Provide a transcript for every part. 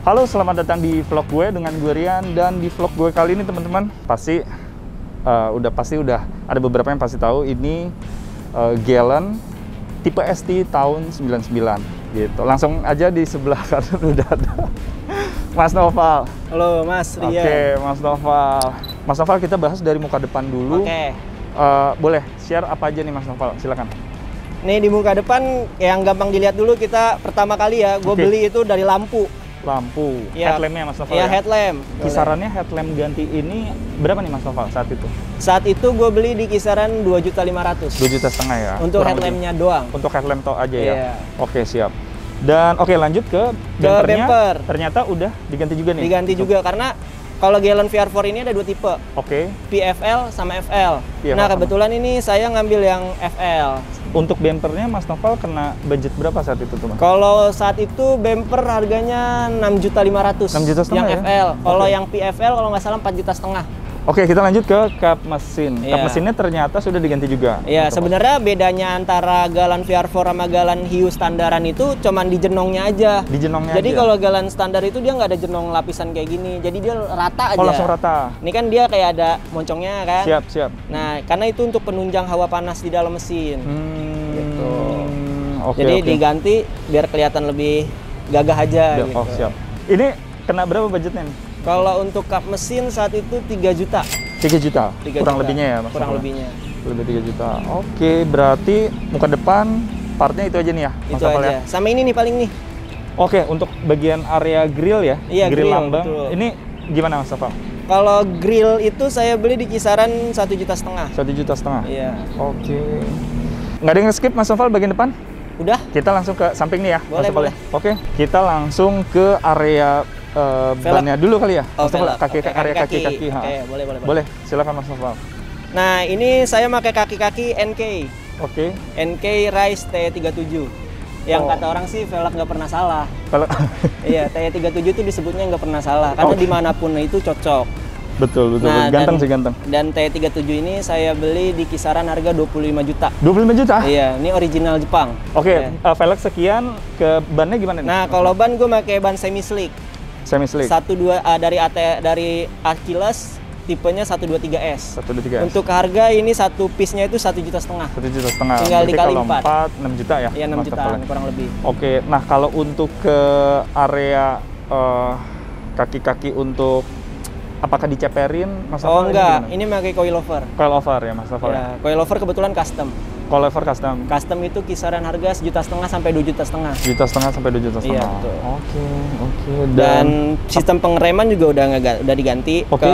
Halo, selamat datang di vlog gue dengan gue Rian. Dan di vlog gue kali ini teman-teman pasti udah ada beberapa yang pasti tahu ini Galant tipe ST tahun 99 gitu. Langsung aja di sebelah kanan udah ada Mas Noval. Halo Mas Rian. Oke, Mas Noval. Mas Noval, kita bahas dari muka depan dulu. Oke. Boleh share apa aja nih Mas Noval? Silakan. Nih di muka depan yang gampang dilihat dulu, kita pertama kali ya gue beli itu dari lampu. Lampu, ya. Headlampnya Mas Noval ya? Ya, headlamp. Kisarannya headlamp ganti ini berapa nih Mas Noval saat itu? Saat itu gue beli di kisaran 2.500.000. 2,5 juta ya? Untuk headlampnya doang. Untuk headlamp toh aja ya? Iya. Oke, siap. Dan oke, lanjut ke bumper. Ternyata udah diganti juga nih? Diganti juga, karena kalau Galant VR4 ini ada dua tipe. Oke. PFL sama FL. PFL nah sama. kebetulan ini saya ngambil yang FL. Untuk bumpernya Mas Noval kena budget berapa saat itu tuh Mas? Kalau saat itu bumper harganya 6.500.000. 6,5 juta yang ya? FL. Kalau Oke. yang PFL kalau nggak salah 4,5 juta. Oke, kita lanjut ke kap mesin. Kap Iya. mesinnya ternyata sudah diganti juga. Ya, Mas Noval. sebenarnya bedanya antara Galant VR4 sama Galant Hiu standaran itu cuman di jenongnya aja. Di jenongnya Jadi aja? kalau Galant standar itu dia nggak ada jenong lapisan kayak gini. Jadi dia rata aja. Oh, langsung rata? Ini kan dia kayak ada moncongnya kan. Siap, siap. Nah, karena itu untuk penunjang hawa panas di dalam mesin. Gitu. Oke, Jadi oke. diganti biar kelihatan lebih gagah aja. Biar- gitu. Oh, siap. Ini kena berapa budgetnya nih? Kalau untuk kap mesin saat itu 3 juta. 3 juta? 3 Kurang juta. lebihnya ya Mas Kurang Noval? lebihnya. Lebih 3 juta. Oke, berarti muka depan partnya itu aja nih ya? Mas Itu Noval aja. ya? Sama ini nih paling nih. Oke, untuk bagian area grill ya? Iya, grill, lambang. betul. Ini gimana Mas Noval? Kalau grill itu saya beli di kisaran 1,5 juta. 1,5 juta? Iya. Oke. Nggak ada yang skip Mas Noval bagian depan? Udah? Kita langsung ke samping nih ya? Boleh, Mas Noval ya? boleh. Oke, kita langsung ke area bannya dulu kali ya? Oh, Mas Noval, velg. kaki, Oke, area kaki-kaki. Oke, boleh. Boleh, silakan Mas Noval. Nah, ini saya pakai kaki-kaki NK. Oke. NK Rise T37. Yang Oh. kata orang sih velg nggak pernah salah. Kalau Iya, T37 itu disebutnya nggak pernah salah. Karena Oke. dimanapun itu cocok. betul. Nah, Ganteng dan- sih, ganteng. Dan T37 ini saya beli di kisaran harga 25 juta. 25 juta? Iya, ini original Jepang. Oke, Ya. velg sekian, ke bannya gimana nih? Nah, kalau ban gue pakai ban semi slick. Semi slick. 12 dari Achilles tipenya 123S. 1, 2, 3. Untuk harga ini satu piece-nya itu 1,5 juta. 1,5 juta. Tinggal Berarti dikali kalau 4. 6 juta ya? Iya, 6 Mas juta Noval? kurang lebih. Oke, nah kalau untuk ke area kaki-kaki untuk apakah diceperin Mas Oh Noval, enggak, gimana? ini pakai coilover. Coilover ya Mas Noval ya? Ya, coilover kebetulan custom. Coilover custom. Custom itu kisaran harga 1,5 juta sampai 2,5 juta. 1,5 juta sampai 2,5 juta. Iya, betul. Oke. Dan sistem pengereman juga udah diganti Oke. ke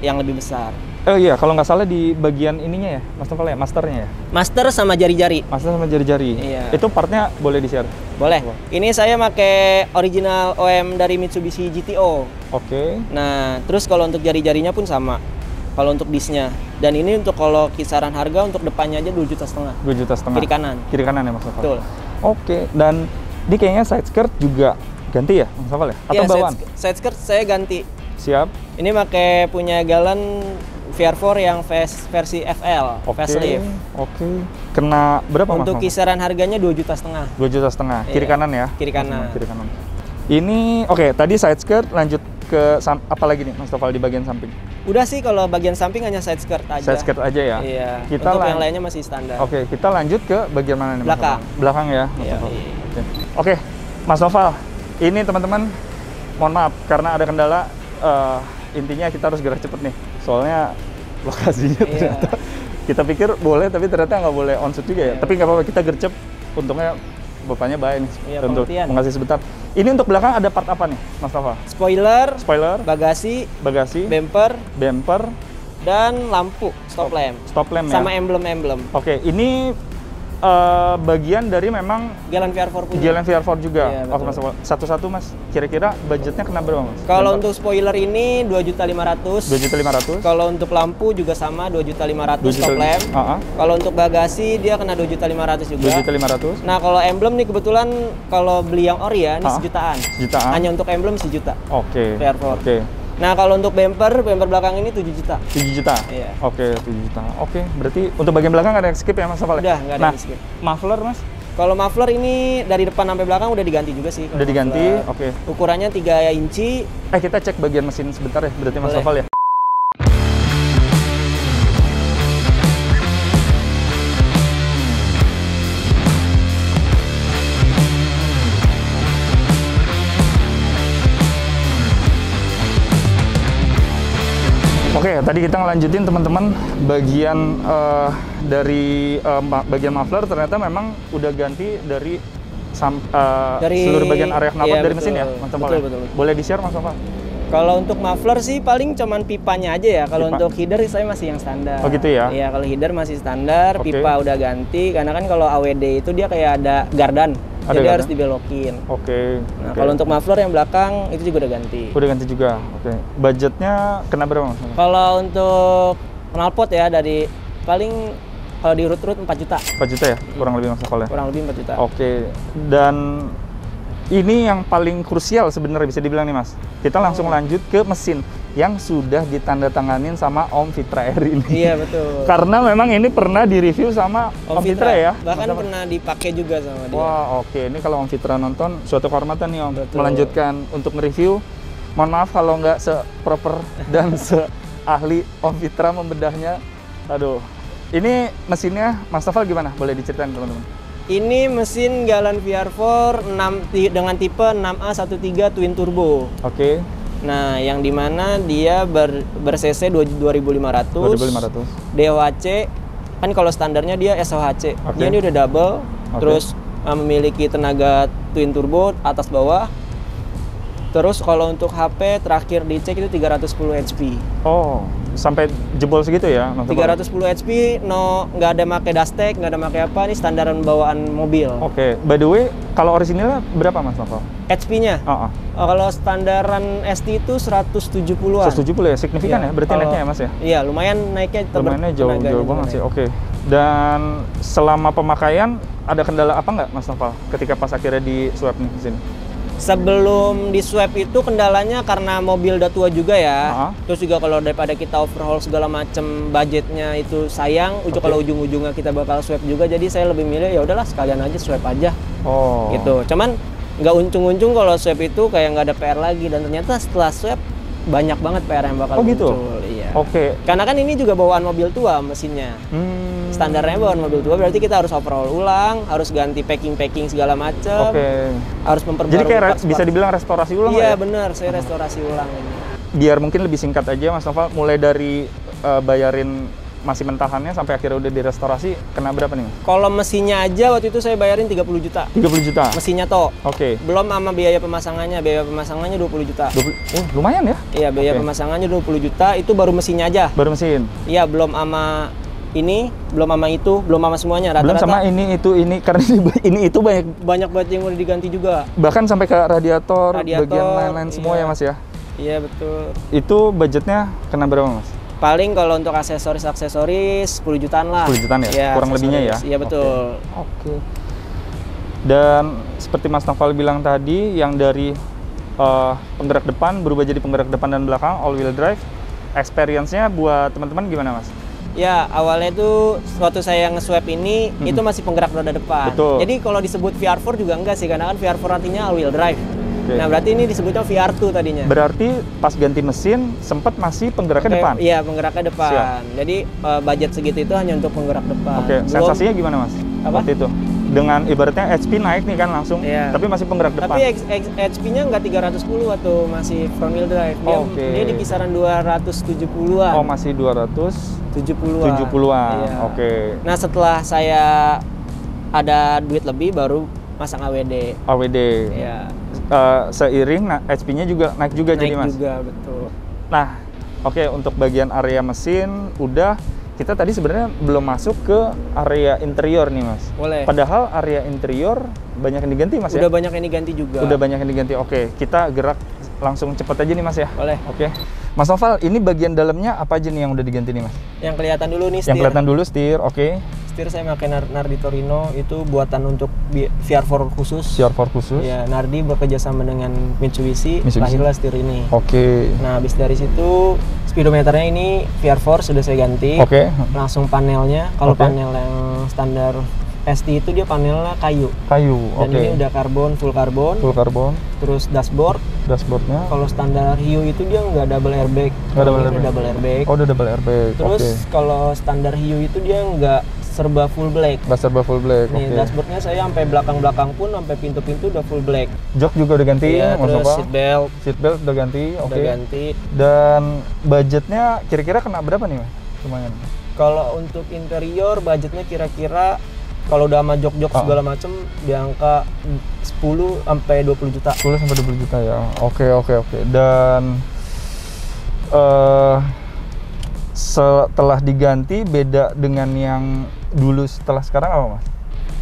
yang lebih besar. Oh iya, kalau nggak salah di bagian ininya ya, Mas Noval ya, masternya ya? Master sama jari-jari. Master sama jari-jari. Iya. Itu partnya boleh di-share? Boleh. Ini saya pakai original OM dari Mitsubishi GTO. Oke. Nah, terus kalau untuk jari-jarinya pun sama. Kalau untuk disnya. Dan ini untuk kalau kisaran harga untuk depannya aja 2,5 juta. 2,5 juta. Kiri kanan. Kiri kanan ya Mas Noval? Betul. Oke, dan ini kayaknya side skirt juga ganti ya Mas Noval ya? Atau Iya, bawaan? side skirt saya ganti. Siap. Ini pakai punya Galant VR4 yang versi FL, Oke. facelift. Oke. Kena berapa Mas Untuk Noval? kisaran harganya 2,5 juta. 2,5 juta. Kiri Iya, kanan ya? kiri kanan. Kiri kanan. Ini oke, tadi side skirt, lanjut ke apa lagi nih Mas Noval di bagian samping? Udah sih kalau bagian samping hanya side skirt aja. Side skirt aja ya? Iya. Kita Untuk yang lainnya masih standar. Oke, kita lanjut ke bagian mana nih Mas Belakang. Noval? Belakang ya Mas Iya, Noval? iya. Oke, Mas Noval, ini teman-teman, mohon maaf karena ada kendala, intinya kita harus gerak cepet nih, soalnya lokasinya Iya. ternyata kita pikir boleh tapi ternyata nggak boleh on shoot juga ya. Iya. Tapi nggak apa-apa, kita gercep. Untungnya bapaknya baik nih Iya, untuk pengertian. mengasih sebentar. Ini untuk belakang ada part apa nih Mas Noval? Spoiler, Spoiler, bagasi, bagasi, bumper, bumper, dan lampu stop lamp. stop lamp ya. Sama emblem-emblem. Oke, ini bagian dari memang Galant VR4 punya. Galant VR4 juga. Iya, Oke betul. Mas Noval. Satu-satu Mas, kira-kira budgetnya kena berapa Mas? Kalau Bumper. untuk spoiler ini 2.500.000. 2.500.000. Kalau untuk lampu juga sama 2.500.000 stop 2.500.000. lamp. Heeh. Kalau untuk bagasi dia kena 2.500.000 juga. 2.500.000. Nah, kalau emblem nih kebetulan kalau beli yang ori ya, ini Ah. sejutaan. Sejutaan. Hanya untuk emblem 1 juta. Oke. VR4. Oke. Nah, kalau untuk bumper belakang ini 7 juta. 7 juta? Iya. Oke, 7 juta. Oke, berarti untuk bagian belakang ada yang skip ya Mas Noval? Udah, nggak ada Nah, yang skip. muffler Mas? Kalau muffler ini dari depan sampai belakang udah diganti juga sih. Udah diganti, oke. Ukurannya 3 inci. Kita cek bagian mesin sebentar ya, berarti Mas Noval ya. Oke, tadi kita ngelanjutin teman-teman bagian dari bagian muffler ternyata memang udah ganti dari seluruh bagian area knalpot dari mesin ya, Mas Noval. Betul. Boleh di-share Mas Noval? Kalau untuk muffler sih paling cuman pipanya aja ya. Kalau untuk header saya masih yang standar. Oh gitu ya? Iya, kalau header masih standar, pipa udah ganti. Karena kan kalau AWD itu dia kayak ada gardan. Jadi harus dibelokin. Nah, kalau untuk muffler yang belakang itu juga udah ganti. Udah ganti juga. Budgetnya kena berapa Mas? Kalau untuk knalpot ya dari paling kalau di root 4 juta. 4 juta ya? Kurang lebih Mas Noval ya? Kurang lebih 4 juta. Dan ini yang paling krusial sebenarnya bisa dibilang nih Mas. Kita langsung lanjut ke mesin yang sudah ditandatanganin sama Om Fitra R ini. Iya betul. Karena memang ini pernah direview sama Om Fitra ya. Bahkan pernah dipakai juga sama dia. Wah ini kalau Om Fitra nonton suatu kehormatan nih Om. Betul. Melanjutkan untuk nge-review. Mohon maaf kalau nggak se-proper dan se-ahli Om Fitra membedahnya. Aduh. Ini mesinnya Mas Noval gimana? Boleh diceritain teman-teman? Ini mesin Galan VR4 dengan tipe 6A13 Twin Turbo. Nah, yang dimana dia ber-cc 2500. DOHC kan kalau standarnya dia SOHC. Dia ini udah double. Terus memiliki tenaga twin turbo atas bawah. Terus kalau untuk HP terakhir dicek itu 310 HP. Oh, sampai jebol segitu ya? 310 HP, nggak ada make dustek, nggak ada make apa, ini standaran bawaan mobil. By the way, kalau orisinilnya berapa Mas Noval? HP-nya? Kalau standaran ST itu 170-an. 170 ya, signifikan ya? Berarti naiknya ya Mas ya? Iya, lumayan naiknya. Lumayannya jauh banget sih, Dan selama pemakaian, ada kendala apa nggak Mas Noval ketika pas akhirnya di swap nih di sini? Sebelum di swap itu kendalanya karena mobil udah tua juga ya. Terus juga kalau daripada kita overhaul segala macem budgetnya itu sayang, kalau ujung-ujungnya kita bakal swap juga, jadi saya lebih milih ya udahlah sekalian aja swap aja. Gitu. Cuman nggak untung-untung kalau swap itu kayak nggak ada PR lagi, dan ternyata setelah swap banyak banget PR yang bakal muncul. Iya. Karena kan ini juga bawaan mobil tua mesinnya. Standarnya bawaan mobil tua, berarti kita harus overhaul ulang, harus ganti packing segala macam. Harus memperbarui. Jadi kayak bisa dibilang restorasi ulang. Iya benar, saya restorasi ulang ini. Biar mungkin lebih singkat aja Mas Noval, mulai dari bayarin masih mentahannya sampai akhirnya udah direstorasi, kena berapa nih Mas? Kalau mesinnya aja waktu itu saya bayarin 30 juta. 30 juta? Mesinnya toh. Belum sama biaya pemasangannya 20 juta. Lumayan ya? Iya, biaya pemasangannya 20 juta, itu baru mesinnya aja. Baru mesin? Iya, belum sama ini, belum sama itu, belum sama semuanya. Belum sama ini, karena ini itu banyak banget yang udah diganti juga. Bahkan sampai ke radiator bagian lain-lain semua ya Mas ya? Iya, betul. Itu budgetnya kena berapa Mas? Paling kalau untuk aksesoris 10 jutaan lah. 10 jutaan ya? Kurang lebihnya ya? Iya betul. Dan seperti Mas Noval bilang tadi, yang dari penggerak depan berubah jadi penggerak depan dan belakang, all wheel drive. Experience-nya buat teman-teman gimana Mas? Ya, awalnya tuh waktu saya nge-swap ini, itu masih penggerak roda depan. Jadi kalau disebut VR4 juga enggak sih, karena kan VR4 artinya all wheel drive. Nah, berarti ini disebutnya VR2 tadinya. Berarti pas ganti mesin sempat masih penggeraknya depan? Iya, penggeraknya depan. Jadi budget segitu itu hanya untuk penggerak depan. Sensasinya gimana Mas? Waktu itu? Dengan ibaratnya HP naik nih kan langsung, tapi masih penggerak depan. Tapi HP-nya nggak 310 waktu masih front wheel drive. Dia di kisaran 270-an. Oh, masih 270-an. 70-an. Iya. Nah, setelah saya ada duit lebih baru masang AWD. Iya. Seiring HP-nya juga naik juga jadi Mas? Naik juga, betul. Nah, untuk bagian area mesin udah. Kita tadi sebenarnya belum masuk ke area interior nih Mas. Boleh. Padahal area interior banyak yang diganti Mas ya? Udah banyak yang diganti juga. Udah banyak yang diganti. Kita gerak langsung cepet aja nih Mas ya? Boleh. Mas Noval, ini bagian dalamnya apa aja nih yang udah diganti nih Mas? Yang kelihatan dulu nih setir. Yang kelihatan dulu setir, Setir saya pakai Nardi Torino, itu buatan untuk VR4 khusus. VR4 khusus? Ya, Nardi bekerja sama dengan Mitsubishi. Lahirlah setir ini. Nah, habis dari situ speedometernya ini VR4 sudah saya ganti. Langsung panelnya, kalau panel yang standar ST itu dia panelnya kayu. Kayu, Dan ini udah karbon, full karbon. Full karbon. Terus dashboardnya. Kalau standar Hio itu dia nggak double airbag. Nggak double airbag. Double airbag. Oh, udah double airbag. Terus kalau standar Hio itu dia nggak serba full black. Nggak serba full black. Nih dashboardnya saya sampai belakang-belakang pun sampai pintu-pintu udah full black. Jok juga udah ganti. Iya, terus seat belt udah ganti. Udah ganti. Dan budgetnya kira-kira kena berapa nih, Mas? Lumayan. Kalau untuk interior budgetnya kira-kira kalau udah sama jok-jok segala macem di angka 10 sampai 20 juta. 10 sampai 20 juta ya. Oke. Dan setelah diganti beda dengan yang dulu setelah sekarang apa, Mas?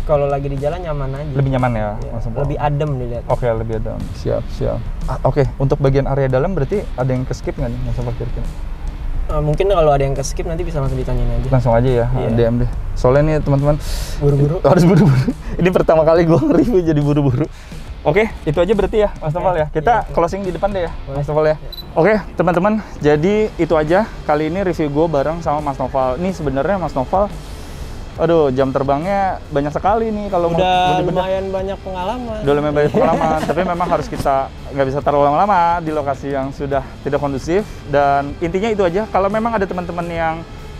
Kalau lagi di jalan nyaman aja. Lebih nyaman ya? Iya, lebih adem dilihat. Oke, lebih adem. Siap. Oke, untuk bagian area dalam berarti ada yang ke-skip nggak nih, Mas kira-kira? Mungkin kalau ada yang ke-skip nanti bisa langsung ditanyain aja. Langsung aja ya, DM deh. Soalnya nih teman-teman buru-buru. Harus buru-buru. Ini pertama kali gue review jadi buru-buru. Oke, itu aja berarti ya, Mas Noval ya. Kita closing di depan deh ya, Mas Noval ya. Oke, teman-teman, jadi itu aja kali ini review gue bareng sama Mas Noval. Ini sebenarnya Mas Noval, aduh, jam terbangnya banyak sekali nih kalau udah lumayan banyak pengalaman. Udah lumayan banyak pengalaman, tapi memang harus kita nggak bisa terlalu lama-lama di lokasi yang sudah tidak kondusif. Dan intinya itu aja. Kalau memang ada teman-teman yang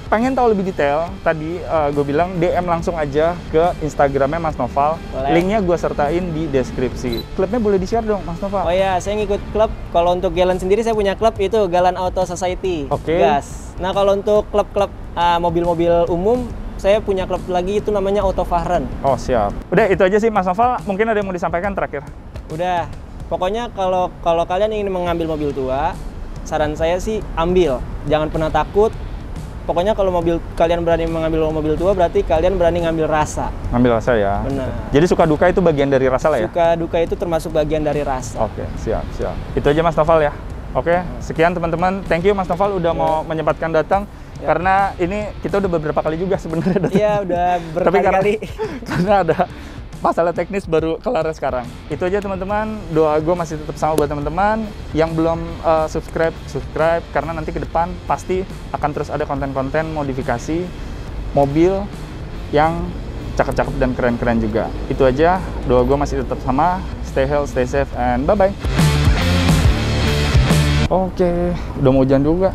pengen tahu lebih detail, tadi gue bilang DM langsung aja ke Instagramnya Mas Noval. Linknya gue sertain di deskripsi. Klubnya boleh di-share dong, Mas Noval. Oh ya, saya ngikut klub. Kalau untuk Galan sendiri saya punya klub itu Galan Auto Society. Gas. Nah kalau untuk klub-klub mobil-mobil umum, saya punya klub lagi itu namanya Auto Fahren. Oh siap. Udah itu aja sih Mas Noval. Mungkin ada yang mau disampaikan terakhir? Udah. Pokoknya kalau kalian ingin mengambil mobil tua, saran saya sih ambil. Jangan pernah takut. Pokoknya kalau kalian berani mengambil mobil tua, berarti kalian berani ngambil rasa. Ngambil rasa ya. Benar. Jadi suka duka itu bagian dari rasa lah ya. Suka duka itu termasuk bagian dari rasa. Oke, siap. Itu aja Mas Noval ya. Oke, sekian teman-teman. Thank you Mas Noval udah mau menyempatkan datang. Karena ini kita udah beberapa kali juga sebenarnya datang. Iya, udah berkali-kali. Karena ada masalah teknis baru kelar sekarang. Itu aja teman-teman. Doa gue masih tetap sama buat teman-teman yang belum subscribe karena nanti ke depan pasti akan terus ada konten-konten modifikasi mobil yang cakep-cakep dan keren-keren juga. Itu aja. Doa gue masih tetap sama. Stay healthy, stay safe, and bye-bye. Oke, udah mau hujan juga.